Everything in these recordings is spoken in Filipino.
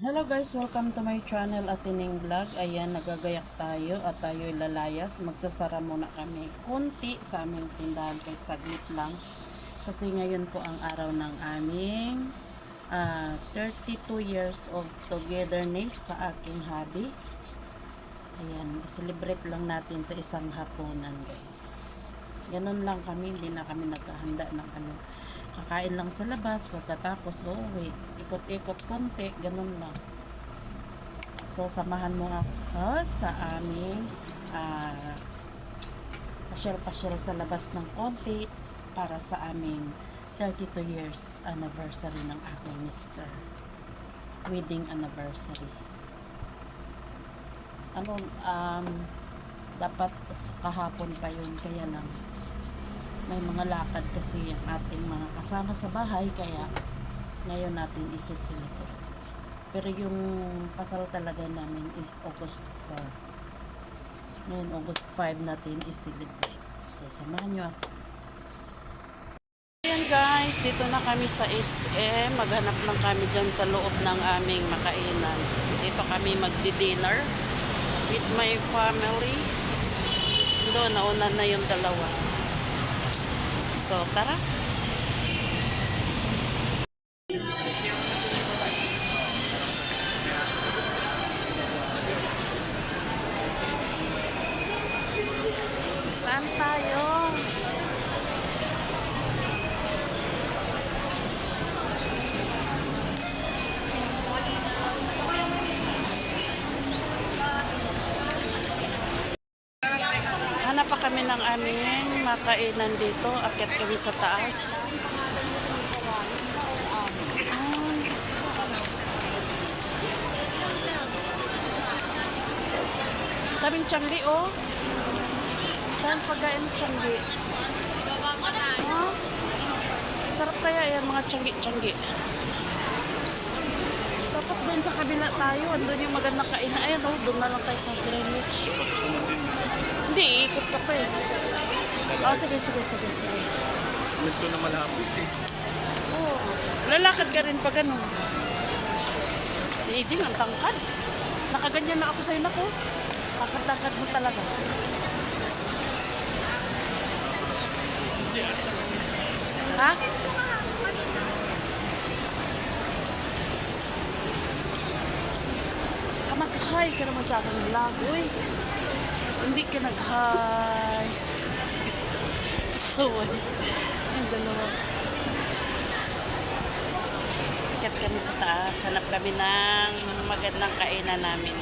Hello guys, welcome to my channel Atining Vlog. Ayan, nagagayak tayo at tayo lalayas. Magsasara muna kami kunti sa aming tindahan kahit saglit lang. Kasi ngayon po ang araw ng aming 32 years of togetherness sa aking hubby. Ayan, celebrate lang natin sa isang hapunan guys. Ganun lang kami, hindi na kami naghahanda ng ano. Kakain lang sa labas, pagkatapos uuwi, ikot-ikot konti, ganun lang. So, samahan mo ako sa aming pasyal-pasyal sa labas ng konti para sa aming 32 years anniversary ng aking mister. Wedding anniversary. Ano, dapat kahapon pa yun, kaya lang may mga lakad kasi ang ating mga kasama sa bahay, kaya ngayon natin isi-celebrate. Pero yung kasal talaga namin is August 4. Ngayon August 5 natin isi-celebrate. So samahan nyo ako. Ayan guys, dito na kami sa SM. Maghanap lang kami dyan sa loob ng aming makainan. Dito kami magdi-dinner with my family. Doon, nauna na yung dalawa. So, tara. Saan tayo? Hanap pa kami ng aming makainan dito. Akyat kami sa taas. Daming tiyanggi, oh. Saan pagkain tiyanggi? Oh. Sarap kaya yan, mga tiyanggi. Dapat doon sa kabila tayo. Andun yung magandang kainan. Ayan, oh, doon na lang tayo sa Greenwich. Hindi, ikot ka pa eh. Oh, sige. Ito na malapit eh. Oh, lalakad ka rin pag ano. Si Ijing, ang tangkad. Nakaganyan na ako sa'yo na po. Takad-takad mo talaga. Ha? Mag-hi ka naman sa aking vlog, uy. Hindi ka nag-hi. So, yung dalawa. Ikat kami sa taas. Hanap kami ng magandang kainan namin.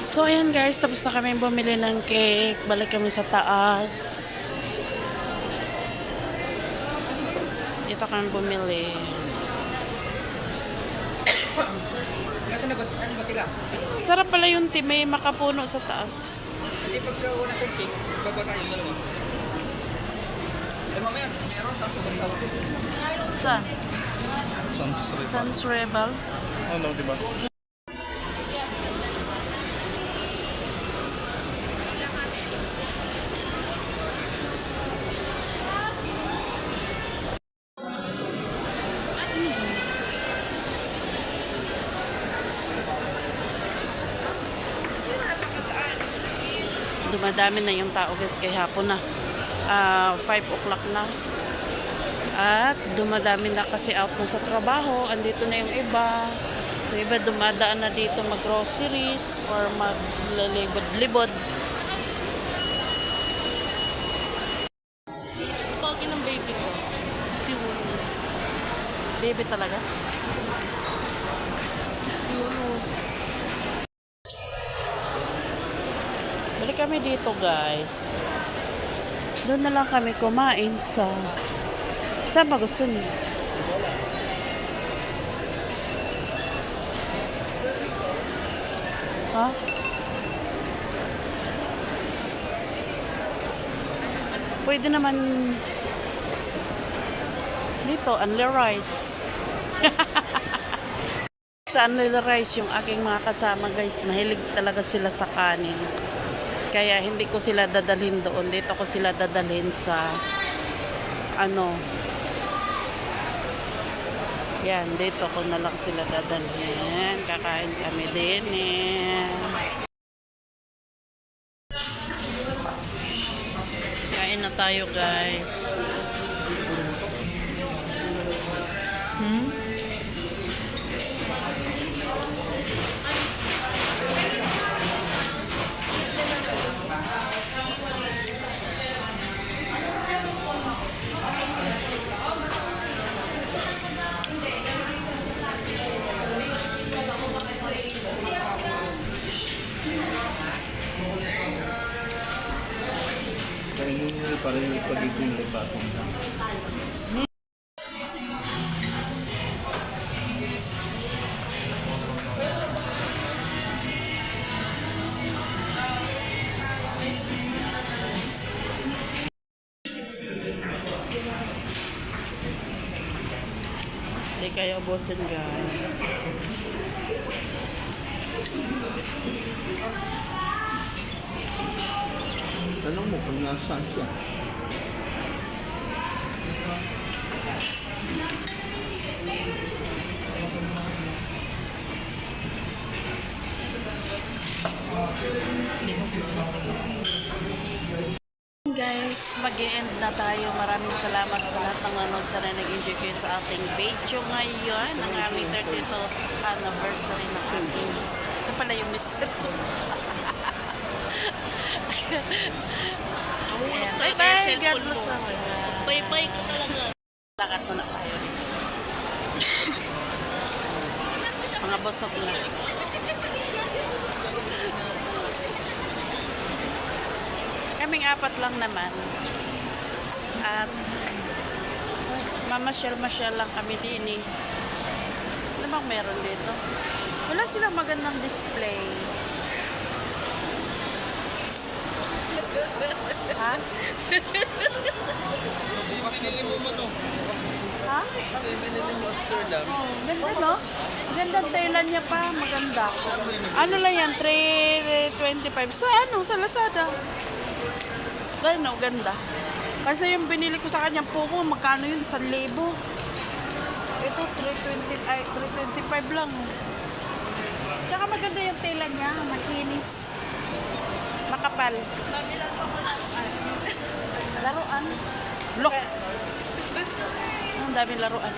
So, ayan guys. Tapos na kami bumili ng cake. Balik kami sa taas. Dito kami bumili. Ano ba sila? Sarap pala yung may makapuno sa taas. Hindi pagkauna sa cake, bababa yung dalawa. Ay mamaya, meron tapos magsawa. Saan? Sans Rebel. Sans Rebel. Ano, di ba? Dumadami na yung tao guys kay hapon na. 5 o'clock na. At dumadami na kasi out na sa trabaho. Andito na yung iba. Yung iba dumadaan na dito mag-groceries or maglalibod-libod. Pagi ng baby ko. Si Wulu. Baby talaga? Wulu. Balik kami dito guys. Doon na lang kami kumain sa... Saan ba gusto niyo? Ha? Pwede naman dito, Unli Rice. Sa Unli Rice yung aking mga kasama guys. Mahilig talaga sila sa kanin. Kaya hindi ko sila dadalhin doon. Dito ko sila dadalhin sa ano. Yan, dito ko na lang sila dadalhin. Kakain kami din eh. Kain na tayo guys. Kainin nyo pa rin yung pagiging libatong na. Hindi kayo ubusin guys. Tanong mo kung nasaan siya. Guys, mag-e-end na tayo. Maraming salamat sa lahat ng nanonood. Sana nag-enjoy kayo sa ating video ngayon. Ang aming 32th anniversary ng aking mister. Ito pala yung mister ko. Ayan. Bye-bye. God bless us. Bye-bye ka talaga. Lakad mo na tayo. Mga bosok na. Kaming apat lang naman. At mamasyal-masyal lang kami din eh. Ano bang meron dito? Wala silang magandang display. Ha? Pinili mo to. Ha? Pinili mo master lang. Oh, ganda no? Ganda tela niya pa. Maganda. Ano lang yan? 325. Sa ano? Sa Lazada. Ano, ganda. Kasi yung binili ko sa kanyang puko, magkano yun? 1,000. Ito, 325 lang. Tsaka maganda yung tela niya, makinis. Makapal. Laruan. Look! Ang daming laruan.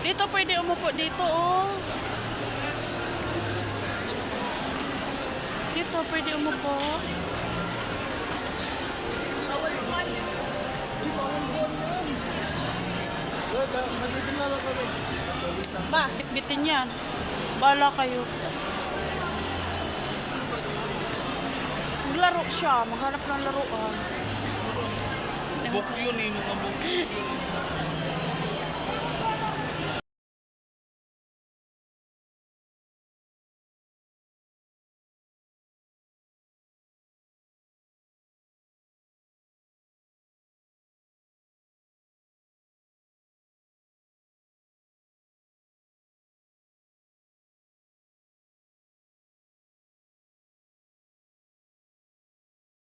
Dito, pwede umupo dito, oh. Dito, pwede umupo. Ba, bitbitin yan. Bala kayo. Maglaro siya. Maghanap ng laruan. Book yun eh, mga book.